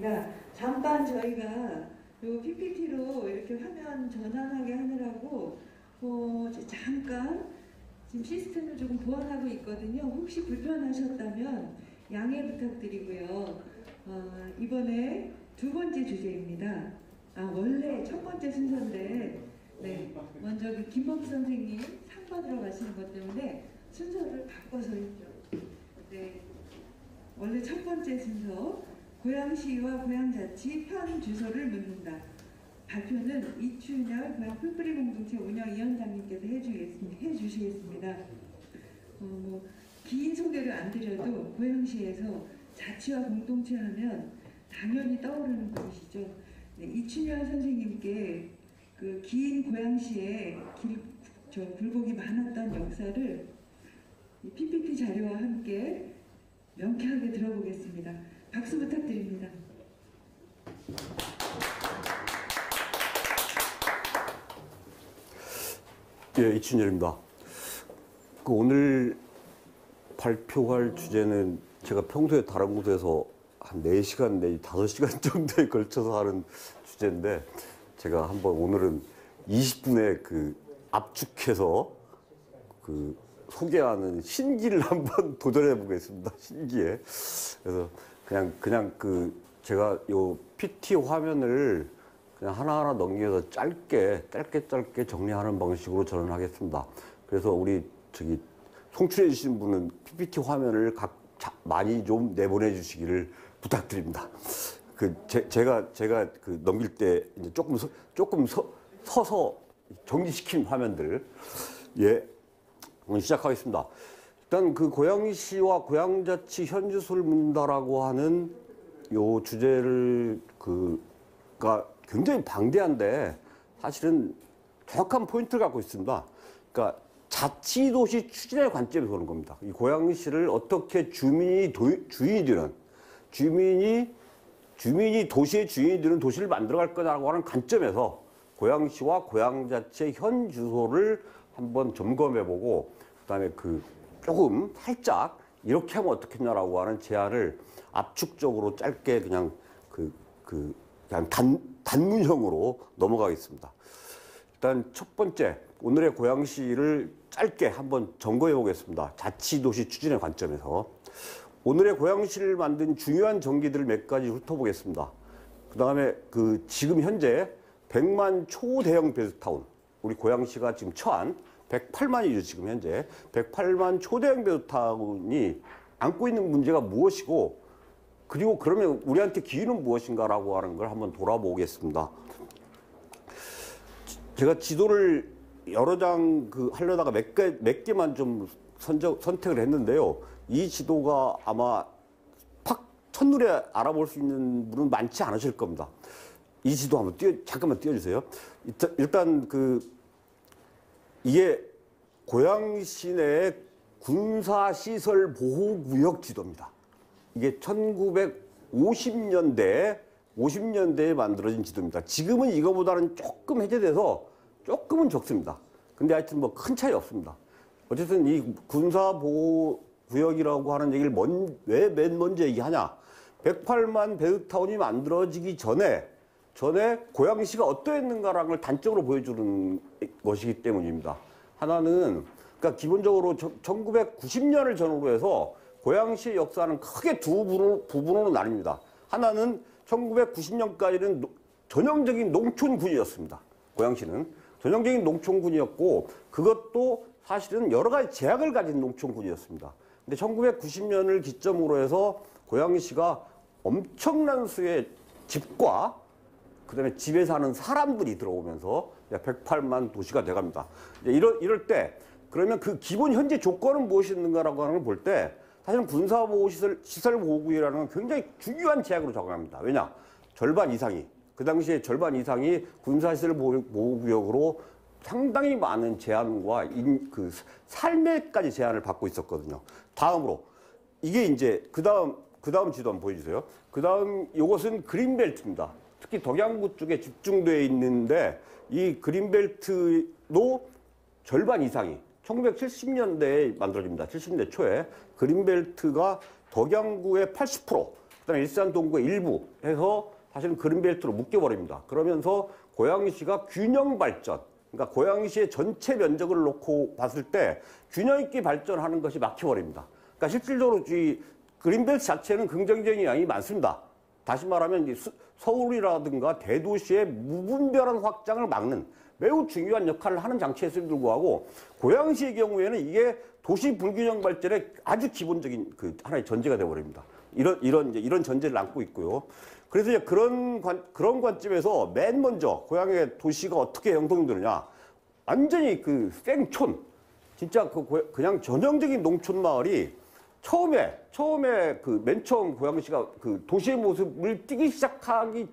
있습니다. 잠깐 저희가 요 PPT로 이렇게 화면 전환하게 하느라고 잠깐 지금 시스템을 조금 보완하고 있거든요. 혹시 불편하셨다면 양해 부탁드리고요. 이번에 두 번째 주제입니다. 원래 첫 번째 순서인데 네, 먼저 그 김범수 선생님 상 받으러 가시는 것 때문에 순서를 바꿔서 했죠. 네, 원래 첫 번째 순서 고양시와 고양자치 현 주소를 묻는다. 발표는 이춘열 고양 풀뿌리 공동체 운영위원장님께서 해주시겠습니다. 긴 소개를 안 드려도 고양시에서 자치와 공동체 하면 당연히 떠오르는 분이시죠. 네, 이춘열 선생님께 그 긴 고양시의 굴곡이 많았던 역사를 이 PPT 자료와 함께 명쾌하게 들어보겠습니다. 박수 부탁드립니다. 예, 이춘열입니다. 오늘 발표할 주제는 제가 평소에 다른 곳에서 한 4시간 내지 5시간 정도에 걸쳐서 하는 주제인데, 제가 한번 오늘은 20분에 압축해서 소개하는 신기를 한번 도전해 보겠습니다. 신기에. 그래서 그냥 제가 요 PT 화면을 그냥 하나하나 넘겨서 짧게 정리하는 방식으로 저는 하겠습니다. 그래서 우리 송출해 주신 분은 PPT 화면을 많이 좀 내보내 주시기를 부탁드립니다. 제가 넘길 때 이제 조금 서서 정리시킨 화면들. 예. 오늘 시작하겠습니다. 일단 고양시와 고양자치 현주소를 묻는다라고 하는 요 주제를 가 굉장히 방대한데 사실은 정확한 포인트를 갖고 있습니다. 그러니까 자치도시 추진의 관점에서 보는 겁니다. 이 고양시를 어떻게 주민이 도시의 주인이 되는 도시를 만들어갈 거냐고 하는 관점에서 고양시와 고양자치의 현 주소를 한번 점검해보고, 그다음에 조금 살짝 이렇게 하면 어떻겠냐라고 하는 제안을 압축적으로 짧게 그냥 단문형으로 넘어가겠습니다. 일단 첫 번째, 오늘의 고양시를 짧게 한번 점검해 보겠습니다. 자치도시 추진의 관점에서. 오늘의 고양시를 만든 중요한 전기들을 몇 가지 훑어보겠습니다. 그 다음에 지금 현재 100만 초대형 베드타운, 우리 고양시가 지금 처한 108만이죠. 지금 현재 108만 초대형 베드타운이 안고 있는 문제가 무엇이고, 그리고 그러면 우리한테 기회는 무엇인가라고 하는 걸 한번 돌아보겠습니다. 제가 지도를 여러 장 하려다가 몇 개만 좀 선택을 했는데요. 이 지도가 아마 첫눈에 알아볼 수 있는 분은 많지 않으실 겁니다. 이 지도 한번 잠깐만 띄워주세요. 일단 이게 고양시 내 군사시설 보호구역 지도입니다. 이게 1950년대에 만들어진 지도입니다. 지금은 이거보다는 조금 해제돼서 조금은 적습니다. 근데 하여튼 큰 차이 없습니다. 어쨌든 이 군사보호구역이라고 하는 얘기를 왜 맨 먼저 얘기하냐. 108만 베드타운이 만들어지기 전에 고양시가 어떠했는가라는 걸 단적으로 보여주는 것이기 때문입니다. 하나는, 그러니까 기본적으로 1990년을 전후로 해서 고양시의 역사는 크게 두 부분으로 나뉩니다. 하나는 1990년까지는 전형적인 농촌군이었습니다. 고양시는 전형적인 농촌군이었고, 그것도 사실은 여러 가지 제약을 가진 농촌군이었습니다. 근데 1990년을 기점으로 해서 고양시가 엄청난 수의 집과 그다음에 집에 사는 사람들이 들어오면서 108만 도시가 돼갑니다. 이럴 때 그러면 기본 현재 조건은 무엇이었는가라고 하는 걸 볼 때 사실은 군사보호시설 보호구역이라는 건 굉장히 중요한 제약으로 작용합니다. 왜냐? 절반 이상이, 그 당시에 절반 이상이 군사시설 보호구역으로 상당히 많은 제한과 삶에까지 제한을 받고 있었거든요. 다음으로 이게 이제 그 다음 지도 한번 보여주세요. 그 다음 이것은 그린벨트입니다. 특히 덕양구 쪽에 집중되어 있는데 이 그린벨트도 절반 이상이 1970년대에 만들어집니다. 70년대 초에 그린벨트가 덕양구의 80%, 그다음에 일산 동구의 일부 해서 사실은 그린벨트로 묶여버립니다. 그러면서 고양시가 균형 발전, 그러니까 고양시의 전체 면적을 놓고 봤을 때 균형 있게 발전하는 것이 막혀버립니다. 그러니까 실질적으로 이 그린벨트 자체는 긍정적인 영향이 많습니다. 다시 말하면 이제 서울이라든가 대도시의 무분별한 확장을 막는 매우 중요한 역할을 하는 장치였음에도 불구하고 고양시의 경우에는 이게 도시 불균형 발전의 아주 기본적인 그 하나의 전제가 되어버립니다. 이런 전제를 안고 있고요. 그래서 이제 그런 관점에서 맨 먼저 고향의 도시가 어떻게 형성되느냐, 완전히 그 생촌, 진짜 그냥 전형적인 농촌 마을이 처음에 그 맨 처음 고양시가 그 도시의 모습을 띠기 시작하기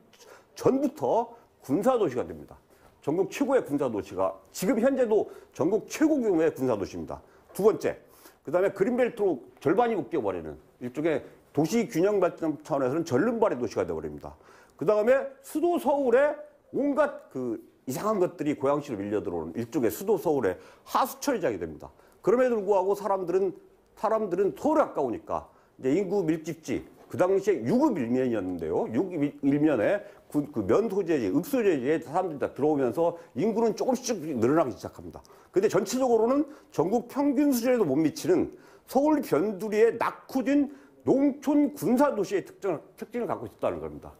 전부터 군사도시가 됩니다. 전국 최고의 군사도시가 지금 현재도 전국 최고 규모의 군사도시입니다. 두 번째, 그 다음에 그린벨트로 절반이 묶여버리는 일종의 도시 균형 발전 차원에서는 절름발의 도시가 되어버립니다. 그 다음에 수도 서울에 온갖 그 이상한 것들이 고양시로 밀려 들어오는 일종의 수도 서울의 하수처리장이 됩니다. 그럼에도 불구하고 사람들은 서울에 가까우니까 이제 인구 밀집지, 그 당시에 유급 일면이었는데요. 유급 일면에 그 면 소재지, 읍 소재지에 사람들이 다 들어오면서 인구는 조금씩 늘어나기 시작합니다. 근데 전체적으로는 전국 평균 수준에도 못 미치는 서울 변두리의 낙후된 농촌 군사 도시의 특징을 갖고 있었다는 겁니다.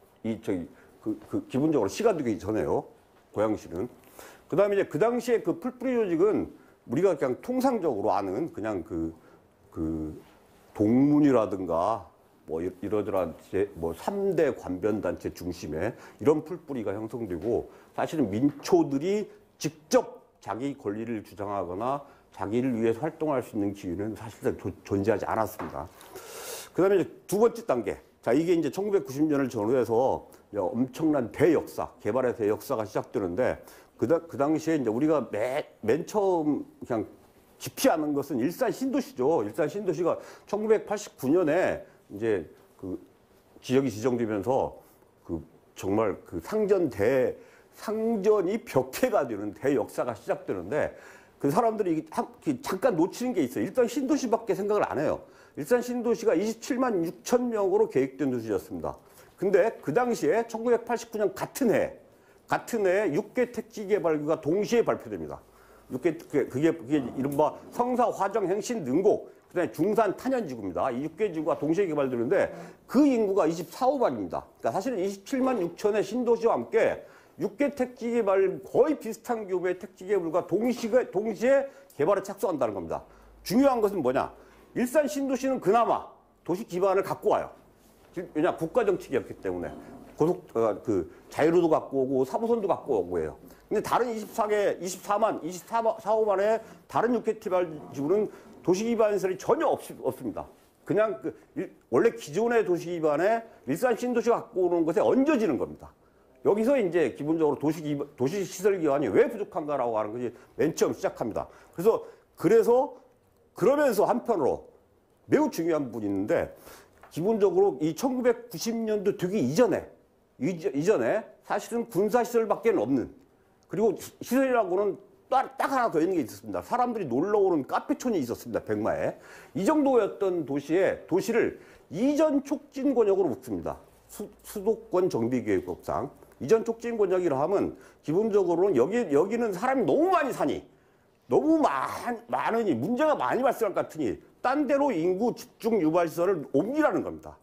기본적으로 시가 되기 전에요. 고양시는. 그 다음에 이제 그 당시에 그 풀뿌리 조직은 우리가 그냥 통상적으로 아는 그냥 그 동문이라든가 뭐 이러저러한 뭐 3대 관변단체 중심에 이런 풀뿌리가 형성되고, 사실은 민초들이 직접 자기 권리를 주장하거나 자기를 위해서 활동할 수 있는 기회는 사실상 존재하지 않았습니다. 그 다음에 이제 두 번째 단계. 자, 이게 이제 1990년을 전후로 해서 엄청난 대역사, 개발의 대역사가 시작되는데, 그 당시에 이제 우리가 맨 처음 그냥 깊이 아는 것은 일산 신도시죠. 일산 신도시가 1989년에 이제 그 지역이 지정되면서 그 정말 그 상전이 벽해가 되는 대역사가 시작되는데, 그 사람들이 잠깐 놓치는 게 있어요. 일단 신도시밖에 생각을 안 해요. 일산 신도시가 27만 6천 명으로 계획된 도시였습니다. 근데 그 당시에 1989년 같은 해에 6개 택지 개발구가 동시에 발표됩니다. 그게 이른바 성사, 화정, 행신, 능곡, 그다음에 중산, 탄현지구입니다. 이 6개 지구가 동시에 개발되는데 그 인구가 24억만입니다. 그러니까 사실은 27만 6천의 신도시와 함께 6개 택지 개발 거의 비슷한 규모의 택지 개발과 동시에 개발에 착수한다는 겁니다. 중요한 것은 뭐냐? 일산 신도시는 그나마 도시 기반을 갖고 와요. 왜냐? 국가 정책이었기 때문에 자유로도 갖고 오고 사무선도 갖고 오고 해요. 근데 다른 24억만의 다른 6개 개발 지구는 도시 기반 시설이 전혀 없습니다. 그냥 원래 기존의 도시 기반에 일산 신도시가 갖고 오는 것에 얹어지는 겁니다. 여기서 이제 기본적으로 도시 시설 기반이 왜 부족한가라고 하는 것이 맨 처음 시작합니다. 그러면서 한편으로 매우 중요한 부분이 있는데, 기본적으로 이 1990년도 되기 이전에 사실은 군사시설밖에 없는, 그리고 시설이라고는 딱 하나 더 있는 게 있었습니다. 사람들이 놀러 오는 카페촌이 있었습니다. 백마에. 이 정도였던 도시를 이전 촉진 권역으로 묶습니다. 수도권 정비계획법상. 이전 촉진 권역이라 하면 기본적으로는 여기는 사람이 너무 많이 사니, 너무 많으니, 문제가 많이 발생할 것 같으니 딴 데로 인구 집중 유발 시설을 옮기라는 겁니다.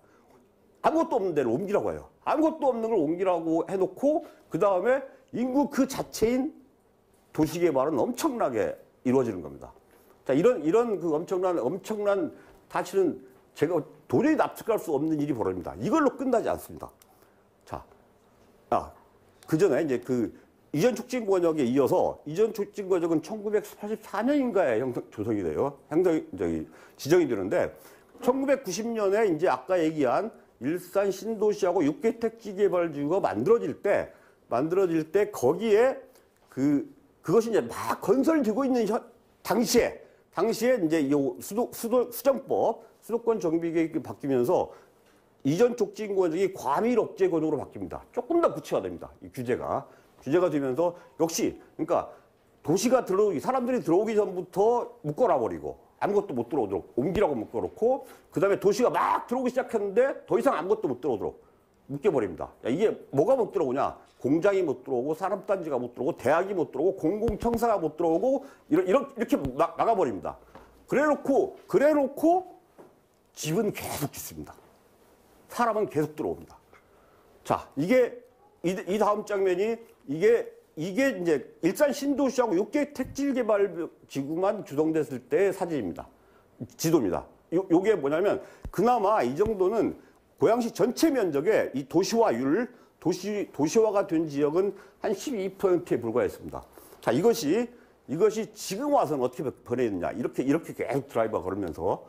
아무것도 없는 데를 옮기라고 해요. 아무것도 없는 걸 옮기라고 해놓고 그 다음에 인구 그 자체인 도시 개발은 엄청나게 이루어지는 겁니다. 자, 이런 그 엄청난 사실은 제가 도저히 납득할 수 없는 일이 벌어집니다. 이걸로 끝나지 않습니다. 자, 그 전에 이제 그 이전 촉진 권역에 이어서 이전 촉진 권역은 1984년인가에 조성이 돼요. 지정이 되는데 1990년에 이제 아까 얘기한 일산 신도시하고 6개 택지 개발 지구가 만들어질 때 거기에 그것이 이제 막 건설되고 있는 당시에 이제 이 수정법, 수도권 정비계획이 바뀌면서 이전 촉진 권역이 과밀 억제 권역으로 바뀝니다. 조금 더 구체화됩니다. 이 규제가 되면서 역시 그러니까 도시가 사람들이 들어오기 전부터 묶어놔 버리고, 아무것도 못 들어오도록 옮기라고 묶어놓고 그다음에 도시가 막 들어오기 시작했는데 더 이상 아무것도 못 들어오도록 묶여버립니다. 이게 뭐가 못 들어오냐? 공장이 못 들어오고 산업단지가 못 들어오고 대학이 못 들어오고 공공청사가 못 들어오고 이렇게 막아버립니다. 그래놓고 집은 계속 짓습니다. 사람은 계속 들어옵니다. 자, 이게 이 다음 장면이 이게 이제 일산 신도시하고 6개 택지개발지구만 구성됐을 때의 사진입니다. 지도입니다. 요게 뭐냐면 그나마 이 정도는 고양시 전체 면적의 이 도시화율, 도시화가 된 지역은 한 12%에 불과했습니다. 자, 이것이 지금 와서는 어떻게 변했느냐. 이렇게 계속 드라이버가 걸으면서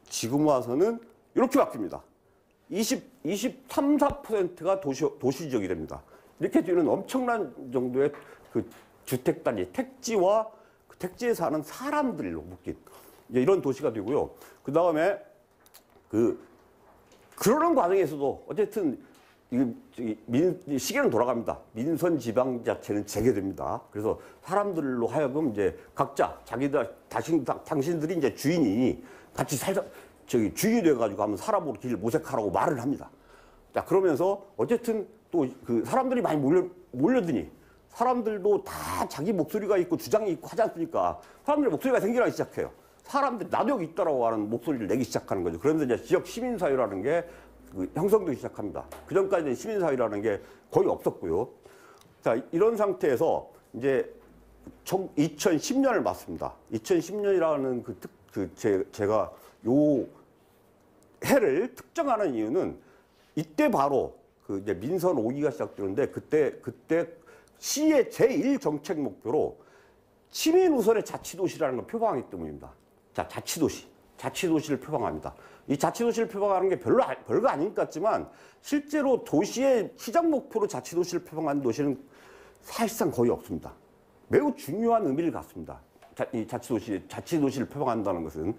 지금 와서는 이렇게 바뀝니다. 23, 4%가 도시 지역이 됩니다. 이렇게 되는 엄청난 정도의 그 주택단지, 택지와 그 택지에 사는 사람들로 묶인 이런 도시가 되고요. 그 다음에 그러는 과정에서도 어쨌든 시계는 돌아갑니다. 민선 지방자치는 재개됩니다. 그래서 사람들로 하여금 이제 각자 당신들이 이제 주인이 같이 주인이 돼가지고 한번 살아보고 길 모색하라고 말을 합니다. 자, 그러면서 어쨌든 또 그 사람들이 많이 몰려드니 사람들도 다 자기 목소리가 있고 주장이 있고 하지 않습니까? 사람들의 목소리가 생기기 시작해요. 사람들이 나도 여기 있다라고 하는 목소리를 내기 시작하는 거죠. 그러면서 이제 지역 시민사회라는 게 형성되기 시작합니다. 그 전까지는 시민사회라는 게 거의 없었고요. 자, 이런 상태에서 이제 2010년을 맞습니다. 2010년이라는 제가 요 해를 특정하는 이유는 이때 바로 이제 민선 5기가 시작되는데 그때 시의 제1 정책 목표로 시민 우선의 자치도시라는 걸 표방하기 때문입니다. 자, 자치도시를 표방합니다. 이 자치도시를 표방하는 게 별거 아닌 것 같지만 실제로 도시의 시장 목표로 자치도시를 표방하는 도시는 사실상 거의 없습니다. 매우 중요한 의미를 갖습니다. 이 자치도시를 표방한다는 것은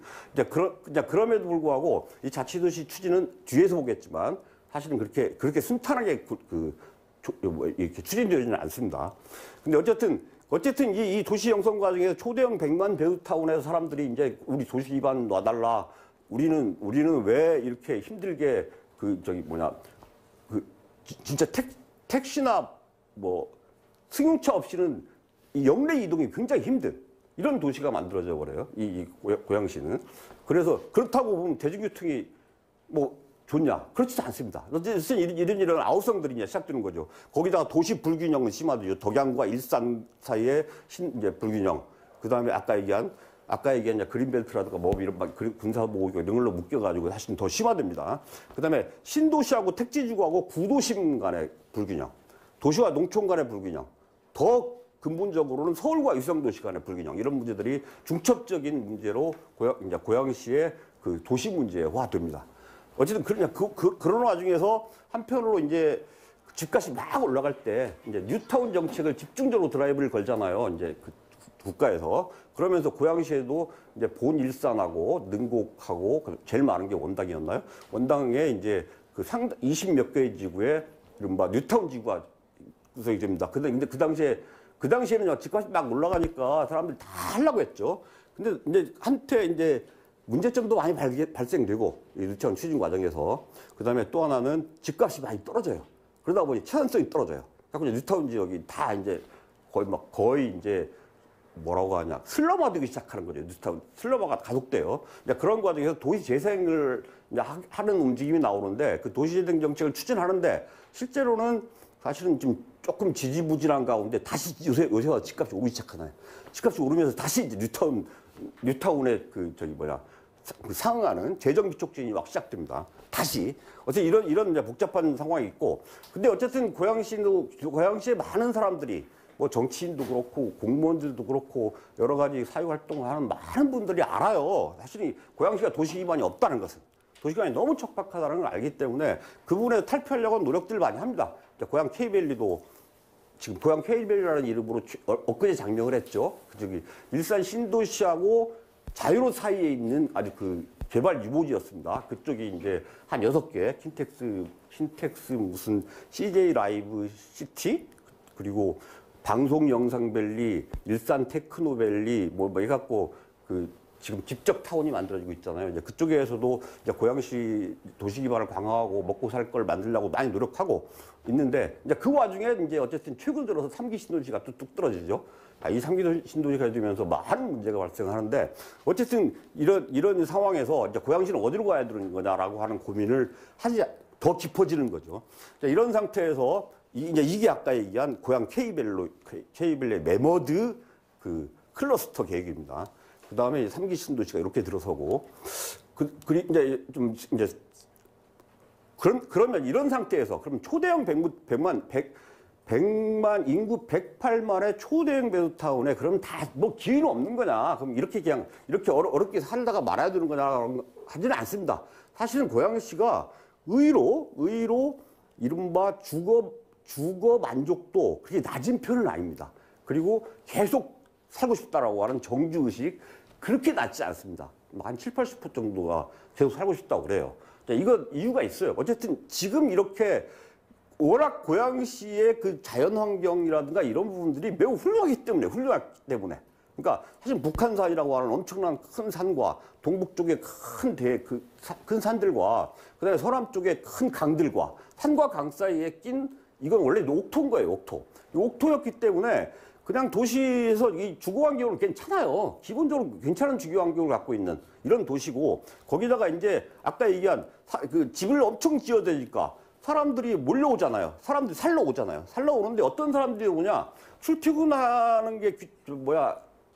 그럼에도 불구하고 이 자치도시 추진은 뒤에서 보겠지만 사실은 그렇게 순탄하게 이렇게 추진되지는 않습니다. 근데 어쨌든 이 도시 형성 과정에서 초대형 100만 베드타운에서 사람들이 이제 우리 도시 기반 놔달라. 우리는 왜 이렇게 힘들게 진짜 택시나 승용차 없이는 이 영내 이동이 굉장히 힘든 이런 도시가 만들어져 버려요. 이 고양시는. 그래서 그렇다고 보면 대중교통이 좋냐? 그렇지 않습니다. 어쨌든 이런 아우성들이 이제 시작되는 거죠. 거기다가 도시 불균형은 심하죠. 덕양과 일산 사이에 이제 불균형. 그 다음에 아까 얘기한 그린벨트라든가 이런 군사보호 이런 걸로 묶여가지고 사실은 더 심화됩니다. 그 다음에 신도시하고 택지지구하고 구도심 간의 불균형. 도시와 농촌 간의 불균형. 더 근본적으로는 서울과 위성도시 간의 불균형. 이런 문제들이 중첩적인 문제로 고양시의 그 도시 문제화됩니다. 어쨌든 그런 와중에서 한편으로 이제 집값이 막 올라갈 때 이제 뉴타운 정책을 집중적으로 드라이브를 걸잖아요. 이제 국가에서. 그러면서 고양시에도 이제 본일산하고 능곡하고 제일 많은 게 원당이었나요? 원당에 이제 20몇 개의 지구에 이른바 뉴타운 지구가 구성이 됩니다. 근데 그 당시에는 집값이 막 올라가니까 사람들이 다 하려고 했죠. 근데 이제 한때 이제 문제점도 많이 발생되고 이 뉴타운 추진 과정에서 그다음에 또 하나는 집값이 많이 떨어져요. 그러다 보니 채산성이 떨어져요. 그래서 뉴타운 지역이 다 이제 거의 이제 뭐라고 하냐 슬럼화되기 시작하는 거죠. 뉴타운 슬럼화가 가속돼요. 이제 그런 과정에서 도시 재생을 이제 하는 움직임이 나오는데 그 도시 재생 정책을 추진하는데 실제로는 사실은 좀 조금 지지부진한 가운데 다시 요새 와 집값이 오르기 시작하나요? 집값이 오르면서 다시 이제 뉴타운의 상응하는 재정비 촉진이 막 시작됩니다. 다시. 어쨌든 이런 이제 복잡한 상황이 있고. 근데 어쨌든 고양시에 많은 사람들이 정치인도 그렇고 공무원들도 그렇고 여러 가지 사회활동을 하는 많은 분들이 알아요. 사실 고양시가 도시 기반이 없다는 것은. 도시 기반이 너무 척박하다는 걸 알기 때문에 그 부분에 탈피하려고 노력들을 많이 합니다. 고양 K밸리도 지금 고양 K밸리라는 이름으로 엊그제 장명을 했죠. 일산 신도시하고 자유로 사이에 있는 아주 개발 유보지였습니다. 그쪽이 이제 한 6개, 킨텍스 무슨 CJ 라이브 시티, 그리고 방송 영상밸리, 일산 테크노밸리, 해갖고 지금 직접 타운이 만들어지고 있잖아요. 이제 그쪽에서도 이제 고양시 도시 기반을 강화하고 먹고 살 걸 만들려고 많이 노력하고 있는데 이제 그 와중에 이제 어쨌든 최근 들어서 3기 신도시가 뚝뚝 떨어지죠. 이 3기 신도시가 되면서 많은 문제가 발생하는데 어쨌든 이런 상황에서 이제 고양시는 어디로 가야 되는 거냐라고 하는 고민을 더 깊어지는 거죠. 자, 이런 상태에서 이제 이게 아까 얘기한 고양 K밸리의 매머드 그 클러스터 계획입니다. 그 다음에 3기 신도시가 이렇게 들어서고, 그러면 이런 상태에서, 그럼 초대형 100만, 인구 108만의 초대형 베드타운에 그럼 다 뭐 기회는 없는 거냐. 그럼 이렇게 그냥, 이렇게 어렵게 살다가 말아야 되는 거냐. 하지는 않습니다. 사실은 고양시가 의외로 이른바 주거 만족도 그렇게 낮은 편은 아닙니다. 그리고 계속 살고 싶다라고 하는 정주의식 그렇게 낮지 않습니다. 한 7, 80% 정도가 계속 살고 싶다고 그래요. 이건 이유가 있어요. 어쨌든 지금 이렇게 워낙 고양시의 그 자연환경이라든가 이런 부분들이 매우 훌륭하기 때문에. 그러니까 사실 북한산이라고 하는 엄청난 큰 산과 동북 쪽에 큰 산들과 그다음에 서남 쪽에 큰 강들과 산과 강 사이에 낀 이건 원래 옥토인 거예요, 옥토. 옥토였기 때문에 그냥 도시에서 이 주거 환경은 괜찮아요. 기본적으로 괜찮은 주거 환경을 갖고 있는 이런 도시고 거기다가 이제 아까 얘기한 그 집을 엄청 지어대니까 사람들이 몰려오잖아요. 사람들이 살러 오잖아요. 살러 오는데 어떤 사람들이 오냐? 출퇴근하는 게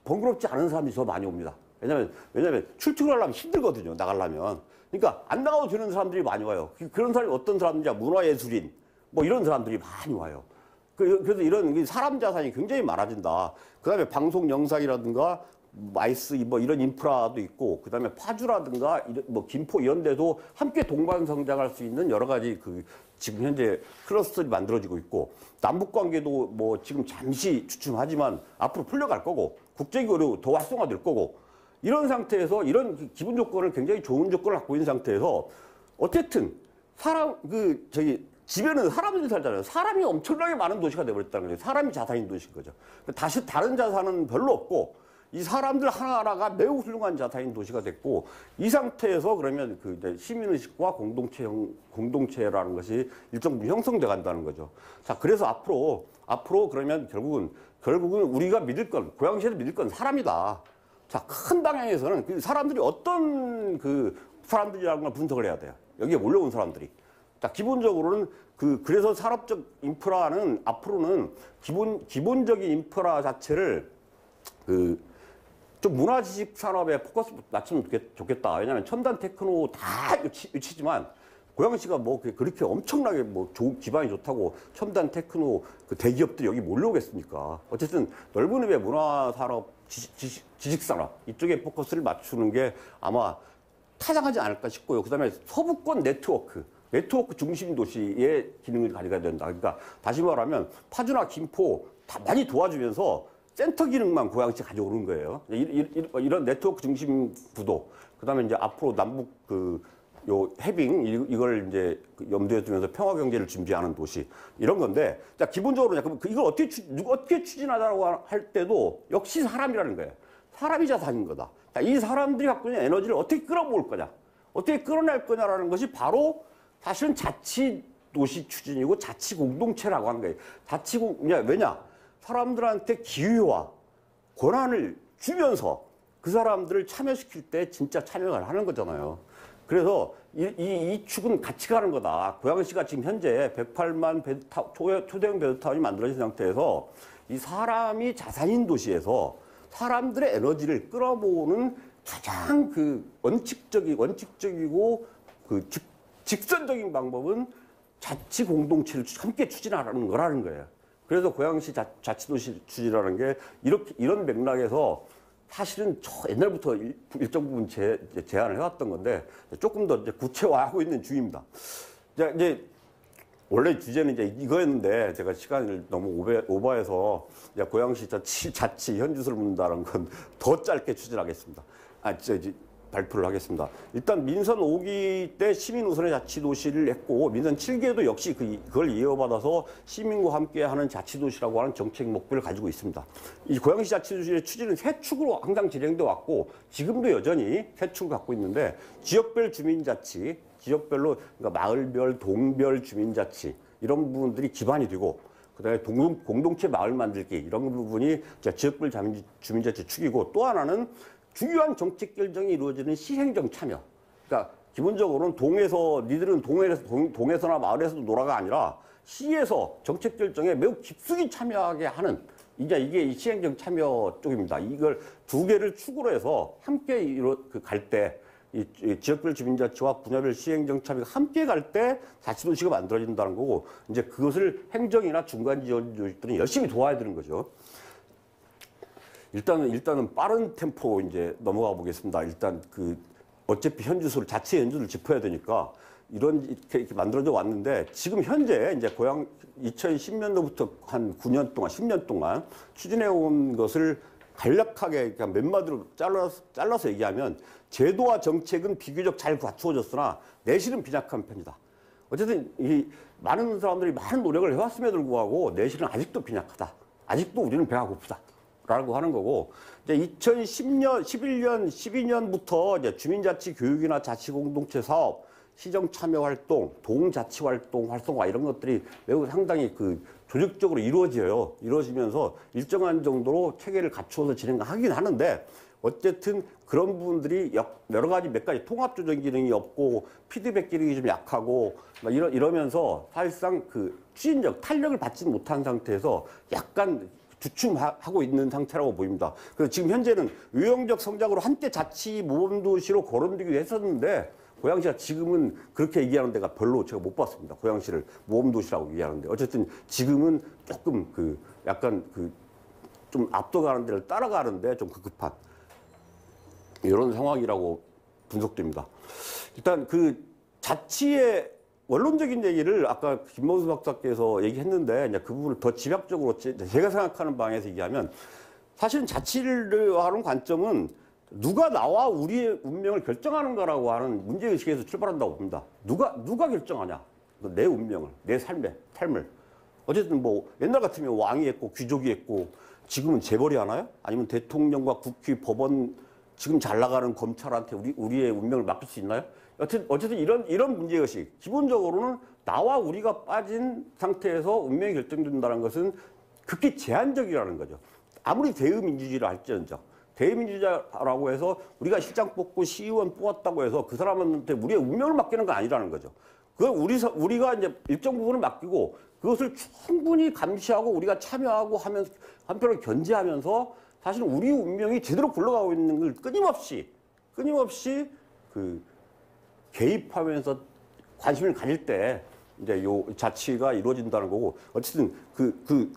번거롭지 않은 사람들이 더 많이 옵니다. 왜냐면 출퇴근하려면 힘들거든요. 나가려면. 그러니까 안 나가도 되는 사람들이 많이 와요. 그런 사람이 어떤 사람들이야? 문화예술인 뭐 이런 사람들이 많이 와요. 그래서 이런 사람 자산이 굉장히 많아진다. 그 다음에 방송 영상이라든가 마이스 뭐 이런 인프라도 있고, 그 다음에 파주라든가 뭐 김포 이런 데도 함께 동반 성장할 수 있는 여러 가지 지금 현재 클러스터들이 만들어지고 있고, 남북 관계도 뭐 지금 잠시 주춤하지만 앞으로 풀려갈 거고, 국제교류 더 활성화될 거고, 이런 상태에서 이런 기본 조건을 굉장히 좋은 조건을 갖고 있는 상태에서 어쨌든 집에는 사람들이 살잖아요. 사람이 엄청나게 많은 도시가 되어버렸다는 거죠. 사람이 자산인 도시인 거죠. 다시 다른 자산은 별로 없고 이 사람들 하나하나가 매우 훌륭한 자산인 도시가 됐고, 이 상태에서 그러면 이제 시민의식과 공동체라는 것이 일정 부분 형성돼 간다는 거죠. 자, 그래서 앞으로 그러면 결국은 우리가 믿을 건, 고양시에서 믿을 건 사람이다. 자, 큰 방향에서는 그 사람들이 어떤 사람들이라는 걸 분석을 해야 돼요. 여기에 몰려온 사람들이. 자, 기본적으로는 그래서 산업적 인프라는 앞으로는 기본적인 인프라 자체를 좀 문화지식 산업에 포커스 맞추면 좋겠다. 왜냐하면 첨단 테크노 다 유치지만 고양시가 뭐 그렇게 엄청나게 뭐 기반이 좋다고 첨단 테크노 대기업들이 여기 몰려오겠습니까? 어쨌든 넓은 의미의 문화산업, 지식산업 이쪽에 포커스를 맞추는 게 아마 타당하지 않을까 싶고요. 그다음에 서부권 네트워크 중심 도시의 기능을 가져가야 된다. 그러니까 다시 말하면 파주나 김포 다 많이 도와주면서 센터 기능만 고양시 가져오는 거예요. 이런 네트워크 중심 구도. 그다음에 이제 앞으로 남북 요 해빙 이걸 이제 염두에 두면서 평화 경제를 준비하는 도시 이런 건데, 자, 기본적으로 이걸 어떻게 추진하자고 할 때도 역시 사람이라는 거예요. 사람이 자산인 거다. 자, 이 사람들이 갖고 있는 에너지를 어떻게 끌어모을 거냐, 어떻게 끌어낼 거냐라는 것이 바로 사실은 자치 도시 추진이고 자치 공동체라고 하는 거예요. 왜냐? 사람들한테 기회와 권한을 주면서 그 사람들을 참여시킬 때 진짜 참여를 하는 거잖아요. 그래서 이 축은 같이 가는 거다. 고양시가 지금 현재 108만 초대형 베드타운이 만들어진 상태에서 이 사람이 자산인 도시에서 사람들의 에너지를 끌어모으는 가장 원칙적이고 직선적인 방법은 자치 공동체를 함께 추진하라는 거라는 거예요. 그래서 고양시 자치도시 추진이라는 게 이런 맥락에서 사실은 옛날부터 일정 부분 제안을 해왔던 건데 조금 더 이제 구체화하고 있는 중입니다. 이제 원래 주제는 이제 이거였는데 제가 시간을 너무 오버해서 이제 고양시 자치 현주소를 묻는다는 건 더 짧게 추진하겠습니다. 발표를 하겠습니다. 일단 민선 5기 때 시민 우선의 자치도시를 했고 민선 7기에도 역시 그걸 이어받아서 시민과 함께하는 자치도시라고 하는 정책 목표를 가지고 있습니다. 이 고양시 자치도시의 추진은 세 축으로 항상 진행돼 왔고 지금도 여전히 세 축을 갖고 있는데 지역별 주민자치, 지역별로 그러니까 마을별, 동별 주민자치 이런 부분들이 기반이 되고 그다음에 공동체 마을 만들기 이런 부분이 지역별 주민자치 축이고 또 하나는 중요한 정책 결정이 이루어지는 시행정 참여. 그러니까 기본적으로는 니들은 동에서나 마을에서도 놀아가 아니라 시에서 정책 결정에 매우 깊숙이 참여하게 하는 이제 이게 이 시행정 참여 쪽입니다. 이걸 두 개를 축으로 해서 함께 갈 때 이 지역별 주민자치와 분야별 시행정 참여가 함께 갈 때 자치도시가 만들어진다는 거고 이제 그것을 행정이나 중간 지원 조직들은 열심히 도와야 되는 거죠. 일단은 빠른 템포 이제 넘어가 보겠습니다. 일단 어차피 자치 현주를 짚어야 되니까 이렇게 만들어져 왔는데 지금 현재 이제 2010년도부터 한 9년 동안 10년 동안 추진해 온 것을 간략하게 그냥 몇 마디로 잘라서 얘기하면 제도와 정책은 비교적 잘 갖추어졌으나 내실은 빈약한 편이다. 어쨌든 많은 사람들이 많은 노력을 해왔음에도 불구하고 내실은 아직도 빈약하다. 아직도 우리는 배가 고프다. 라고 하는 거고, 이제 2011년, 12년부터 이제 주민자치 교육이나 자치공동체 사업, 시정 참여 활동, 동자치 활동, 활성화 이런 것들이 매우 상당히 조직적으로 이루어지면서 일정한 정도로 체계를 갖추어서 진행하긴 하는데, 어쨌든 그런 부분들이 여러 가지 몇 가지 통합 조정 기능이 없고, 피드백 기능이 좀 약하고, 이러면서 사실상 추진력, 탄력을 받지 못한 상태에서 약간 주춤하고 있는 상태라고 보입니다. 그래서 지금 현재는 유형적 성장으로 한때 자치 모범도시로 거론되기도 했었는데 고양시가 지금은 그렇게 얘기하는 데가 별로 제가 못 봤습니다. 고양시를 모범도시라고 얘기하는데 어쨌든 지금은 조금 약간 좀 앞서가는 데를 따라가는데 좀 급급한 이런 상황이라고 분석됩니다. 일단 자치의 원론적인 얘기를 아까 김mon수 박사께서 얘기했는데 이제 그 부분을 더 집약적으로 제가 생각하는 방에서 얘기하면 사실은 자치를 하는 관점은 누가 나와 우리의 운명을 결정하는가라고 하는 문제의식에서 출발한다고 봅니다. 누가 결정하냐? 내 운명을, 내 삶을. 어쨌든 옛날 같으면 왕이 했고 귀족이 했고 지금은 재벌이 하나요? 아니면 대통령과 국회, 법원, 지금 잘 나가는 검찰한테 우리의 운명을 맡길 수 있나요? 어쨌든 이런 문제의식. 기본적으로는 나와 우리가 빠진 상태에서 운명이 결정된다는 것은 극히 제한적이라는 거죠. 아무리 대의민주주의를 할지언정. 대의민주주의라고 해서 우리가 시장 뽑고 시의원 뽑았다고 해서 그 사람한테 우리의 운명을 맡기는 건 아니라는 거죠. 우리가 이제 일정 부분을 맡기고 그것을 충분히 감시하고 우리가 참여하고 하면서 한편으로 견제하면서 사실은 우리 운명이 제대로 굴러가고 있는 걸 끊임없이 개입하면서 관심을 가질 때 이제 요 자치가 이루어진다는 거고 어쨌든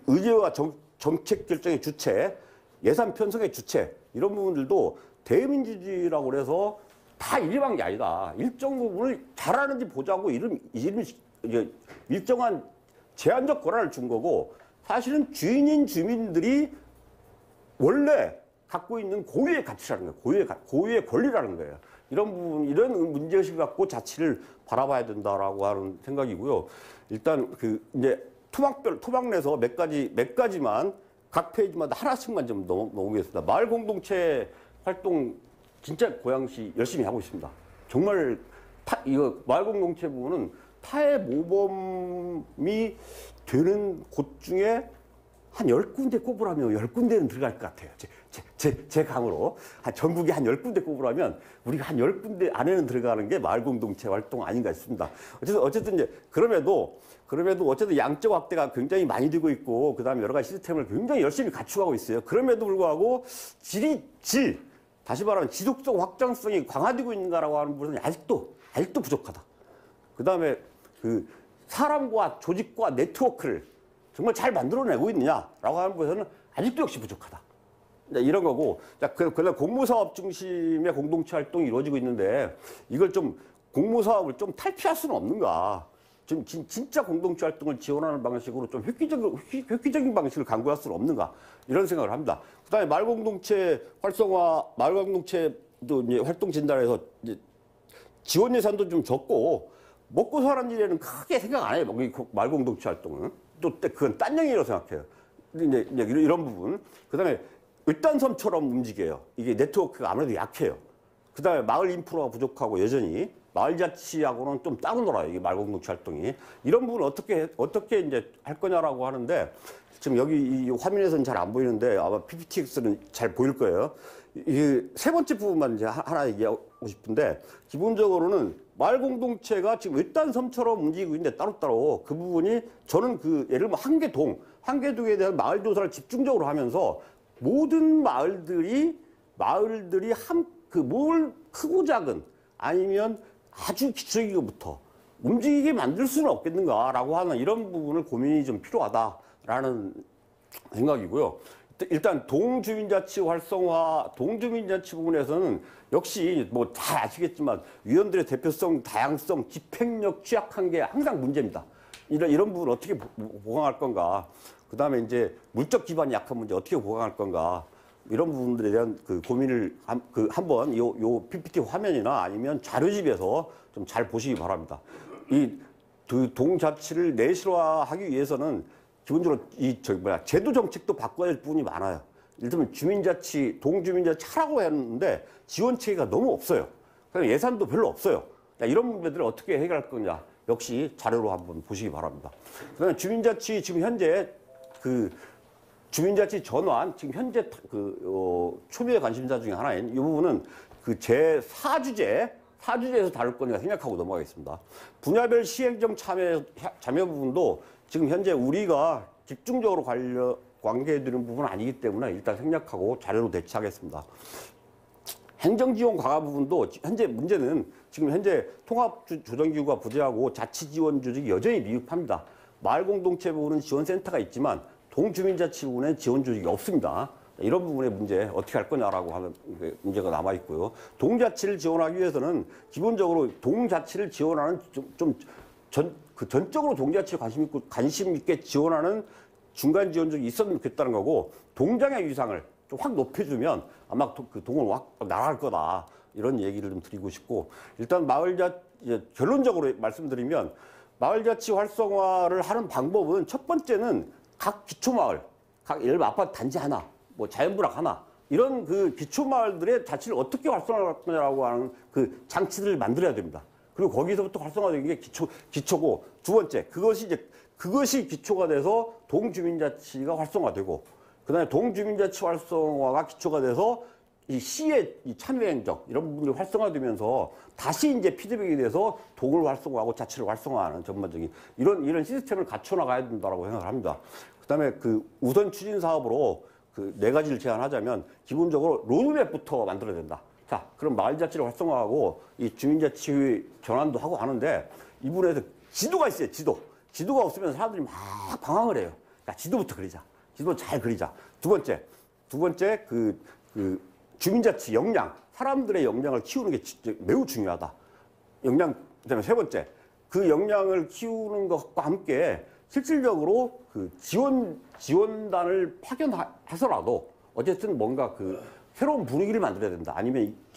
의제와 정책 결정의 주체, 예산 편성의 주체 이런 부분들도 대의민주주의라고 그래서 다 일방이 아니다. 일정 부분을 잘하는지 보자고 일정한 제한적 권한을 준 거고 사실은 주인인 주민들이 원래 갖고 있는 고유의 가치라는 거예요. 고유의 권리라는 거예요. 이런 문제의식을 갖고 자치를 바라봐야 된다라고 하는 생각이고요. 일단 이제 토막 내서 몇 가지만 각 페이지마다 하나씩만 좀 넘어보겠습니다. 마을 공동체 활동 진짜 고양시 열심히 하고 있습니다. 정말 이거 마을 공동체 부분은 타의 모범이 되는 곳 중에 한 10군데 꼽으라면 10군데는 들어갈 것 같아요. 제 감으로. 전국에 한 10군데 꼽으라면 우리가 한 10군데 안에는 들어가는 게 마을 공동체 활동 아닌가 싶습니다. 어쨌든 이제 그럼에도 어쨌든 양적 확대가 굉장히 많이 되고 있고 그다음에 여러 가지 시스템을 굉장히 열심히 갖추고 있어요. 그럼에도 불구하고 다시 말하면 지속적 확장성이 강화되고 있는가라고 하는 부분은 아직도 부족하다. 그다음에 사람과 조직과 네트워크를 정말 잘 만들어내고 있느냐라고 하는 부분에서는 아직도 역시 부족하다. 이런 거고, 그다음 공모사업 중심의 공동체 활동이 이루어지고 있는데 이걸 공모사업을 좀 탈피할 수는 없는가? 진짜 공동체 활동을 지원하는 방식으로 좀 획기적인 방식을 강구할 수는 없는가? 이런 생각을 합니다. 그다음에 마을 공동체 활성화, 마을 공동체 또 이제 활동 진단에서 이제 지원 예산도 좀 적고 먹고 사는 일에는 크게 생각 안 해요. 말공동체 활동은 또 그건 딴 얘기라고 생각해요. 근데 이제 이런 부분. 그다음에 을단섬처럼 움직여요. 이게 네트워크가 아무래도 약해요. 그다음에 마을 인프라가 부족하고 여전히 마을 자치하고는 좀 따로 놀아요. 이게 말공동체 활동이. 이런 부분 어떻게 이제 할 거냐라고 하는데 지금 여기 이 화면에서는 잘 안 보이는데 아마 PPTX는 잘 보일 거예요. 이 세 번째 부분만 이제 하나 얘기하고 싶은데 기본적으로는 마을 공동체가 지금 을단섬처럼 움직이고 있는데 따로따로 그 부분이 저는 그 예를 들면 한계동에 대한 마을 조사를 집중적으로 하면서 모든 마을들이 뭘 크고 작은 아니면 아주 기초기부터 움직이게 만들 수는 없겠는가라고 하는 이런 부분을 고민이 좀 필요하다라는 생각이고요. 일단 동주민자치 활성화, 동주민자치 부분에서는 역시 뭐 잘 아시겠지만 위원들의 대표성, 다양성, 집행력 취약한 게 항상 문제입니다. 이런 부분 어떻게 보강할 건가? 그 다음에 이제 물적 기반이 약한 문제 어떻게 보강할 건가? 이런 부분들에 대한 그 고민을 한번 요 PPT 화면이나 아니면 자료집에서 좀 잘 보시기 바랍니다. 이 동자치를 내실화하기 위해서는 기본적으로 제도 정책도 바꿔야 할 부분이 많아요. 예를 들면 동주민자치 하라고 했는데 지원 체계가 너무 없어요. 그냥 예산도 별로 없어요. 이런 문제들을 어떻게 해결할 거냐 역시 자료로 한번 보시기 바랍니다. 그다음에 주민자치 지금 현재 주민자치 전환 지금 현재 초미의 관심사 중에 하나인 이 부분은 제 4주제에서 다룰 거니까 생각하고 넘어가겠습니다. 분야별 시행정 참여 부분도 지금 현재 우리가 집중적으로 관계해드리는 부분은 아니기 때문에 일단 생략하고 자료로 대체하겠습니다. 행정지원 과가 부분도 현재 문제는 지금 현재 통합조정기구가 부재하고 자치지원 조직이 여전히 미흡합니다. 마을공동체 부분은 지원센터가 있지만 동주민자치 부분에 지원 조직이 없습니다. 이런 부분의 문제 어떻게 할 거냐라고 하는 문제가 남아 있고요. 동자치를 지원하기 위해서는 기본적으로 동자치를 지원하는 전적으로 동자치에 관심 있게 지원하는 중간 지원적이 있었으면 좋겠다는 거고 동장의 위상을 좀 확 높여주면 아마 그 동은 확 나갈 거다 이런 얘기를 좀 드리고 싶고 일단 결론적으로 말씀드리면 마을자치 활성화를 하는 방법은 첫 번째는 각 기초마을, 예를 들면 아파트 단지 하나, 뭐 자연부락 하나 이런 기초마을들의 자치를 어떻게 활성화할 거냐라고 하는 장치들을 만들어야 됩니다. 그리고 거기서부터 활성화되는 게 기초고 두 번째 그것이 기초가 돼서 동주민자치가 활성화되고 그다음에 동주민자치 활성화가 기초가 돼서 이 시의 참여행정 이런 부분이 활성화되면서 다시 이제 피드백이 돼서 동을 활성화하고 자치를 활성화하는 전반적인 이런 시스템을 갖춰 나가야 된다고 생각을 합니다. 그다음에 우선 추진 사업으로 네 가지를 제안하자면 기본적으로 로드맵부터 만들어야 된다. 자, 그럼 마을자치를 활성화하고 이 주민자치 전환도 하고 하는데 이 부분에서 지도가 있어요. 지도가 없으면 사람들이 막 방황을 해요. 야, 지도부터 그리자. 지도 잘 그리자. 두 번째 주민자치 역량, 사람들의 역량을 키우는 게 매우 중요하다. 그다음에 세 번째, 그 역량을 키우는 것과 함께 실질적으로 지원단을 파견해서라도 어쨌든 뭔가 새로운 분위기를 만들어야 된다.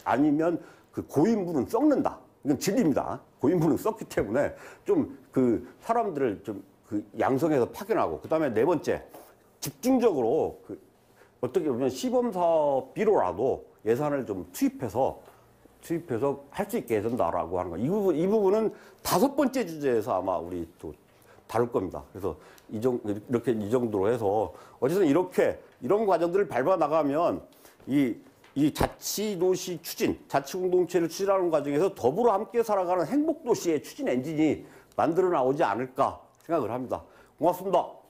아니면 고인물은 썩는다. 이건 진리입니다. 고인물은 썩기 때문에 좀 사람들을 좀 양성해서 파견하고 그다음에 네 번째, 집중적으로 어떻게 보면 시범사업비로라도 예산을 좀 투입해서 할 수 있게 해야 된다라고 하는 거. 이 부분은 다섯 번째 주제에서 아마 우리 또 다룰 겁니다. 그래서 이 정도로 해서 어쨌든 이런 과정들을 밟아 나가면 이 자치도시 추진, 자치공동체를 추진하는 과정에서 더불어 함께 살아가는 행복도시의 추진 엔진이 만들어 나오지 않을까 생각을 합니다. 고맙습니다.